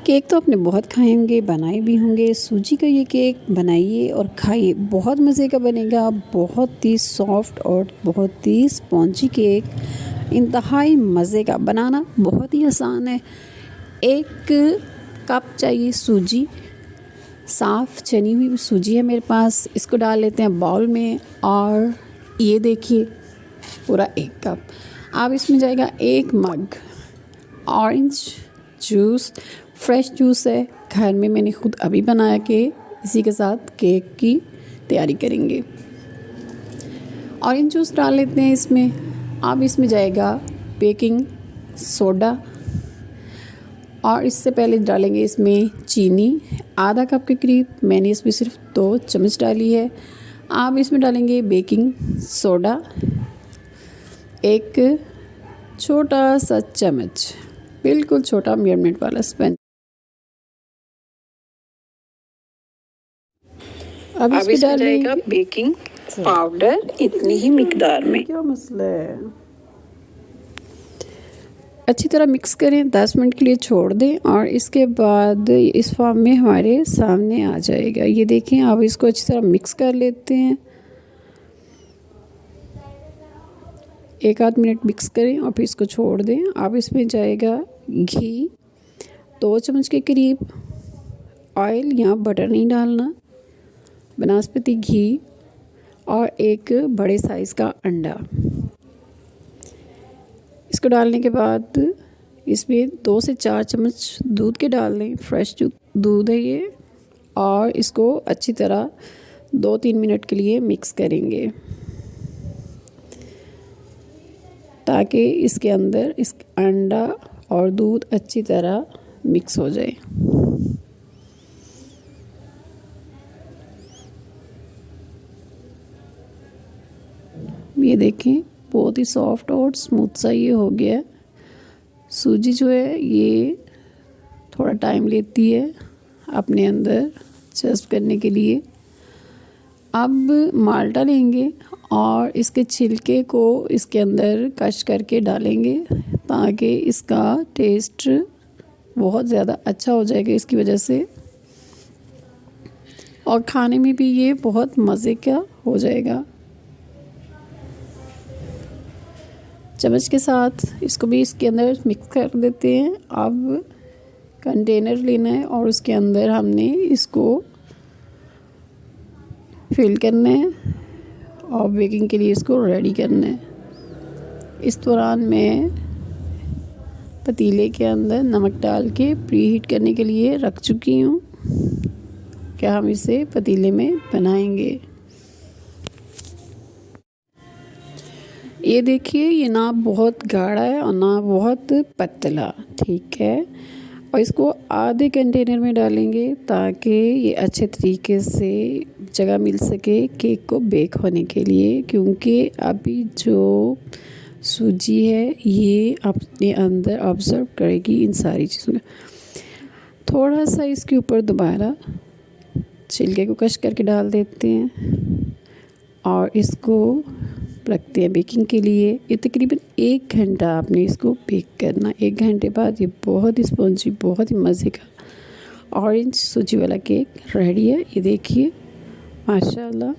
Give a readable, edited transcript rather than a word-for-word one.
Cake तो आपने बहुत खाए होंगे, बनाए भी होंगे। सूजी का ये केक बनाइए और खाइए, बहुत मज़े का बनेगा। बहुत ही सॉफ्ट और बहुत ही स्पॉन्जी केक, इंतहाई मज़े का। बनाना बहुत ही आसान है। 1 कप चाहिए सूजी, साफ़ चनी हुई सूजी है मेरे पास। इसको डाल लेते हैं बाउल में और ये देखिए पूरा 1 कप। अब इसमें जाएगा 1 मग ऑरेंज जूस, फ्रेश जूस है, घर में मैंने खुद अभी बनाया के इसी के साथ केक की तैयारी करेंगे। ऑरेंज जूस डाल लेते हैं इसमें। अब इसमें जाएगा बेकिंग सोडा और इससे पहले डालेंगे इसमें चीनी, आधा कप के करीब। मैंने इसमें सिर्फ 2 चम्मच डाली है। अब इसमें डालेंगे बेकिंग सोडा, 1 छोटा सा चम्मच, बिल्कुल छोटा मेजरमेंट वाला स्पंज। अब इसमें डालेगा बेकिंग पाउडर इतनी ही मिकदार में। क्या मसला है? अच्छी तरह मिक्स करें, 10 मिनट के लिए छोड़ दें और इसके बाद इस फॉर्म में हमारे सामने आ जाएगा। ये देखें, अब इसको अच्छी तरह मिक्स कर लेते हैं। 1 आध मिनट मिक्स करें और फिर इसको छोड़ दें। अब इसमें जाएगा घी, 2 चम्मच के करीब। ऑयल या बटर नहीं डालना, बनास्पति घी और 1 बड़े साइज़ का अंडा। इसको डालने के बाद इसमें 2 से 4 चम्मच दूध के डाल लें, फ्रेश दूध है ये। और इसको अच्छी तरह 2-3 मिनट के लिए मिक्स करेंगे ताकि इसके अंदर इस अंडा और दूध अच्छी तरह मिक्स हो जाए। ये देखें, बहुत ही सॉफ्ट और स्मूथ सा ये हो गया है। सूजी जो है ये थोड़ा टाइम लेती है अपने अंदर जज्ब करने के लिए। अब माल्टा लेंगे और इसके छिलके को इसके अंदर कश करके डालेंगे ताकि इसका टेस्ट बहुत ज़्यादा अच्छा हो जाएगा इसकी वजह से, और खाने में भी ये बहुत मज़े का हो जाएगा। चम्मच के साथ इसको भी इसके अंदर मिक्स कर देते हैं। अब कंटेनर लेना है और उसके अंदर हमने इसको फिल करना है और बेकिंग के लिए इसको रेडी करना है। इस दौरान मैं पतीले के अंदर नमक डाल के प्री हीट करने के लिए रख चुकी हूँ। क्या हम इसे पतीले में बनाएंगे। ये देखिए, ये ना बहुत गाढ़ा है और ना बहुत पतला, ठीक है। और इसको आधे कंटेनर में डालेंगे ताकि ये अच्छे तरीके से जगह मिल सके केक को बेक होने के लिए, क्योंकि अभी जो सूजी है ये अपने अंदर ऑब्जर्व करेगी इन सारी चीज़ों को। थोड़ा सा इसके ऊपर दोबारा छिलके को कश करके डाल देते हैं और इसको रखते हैं बेकिंग के लिए। ये तकरीबन 1 घंटा आपने इसको बेक करना। 1 घंटे बाद ये बहुत ही स्पॉन्जी, बहुत ही मज़े का ऑरेंज सूजी वाला केक रेडी है। ये देखिए, माशाल्लाह।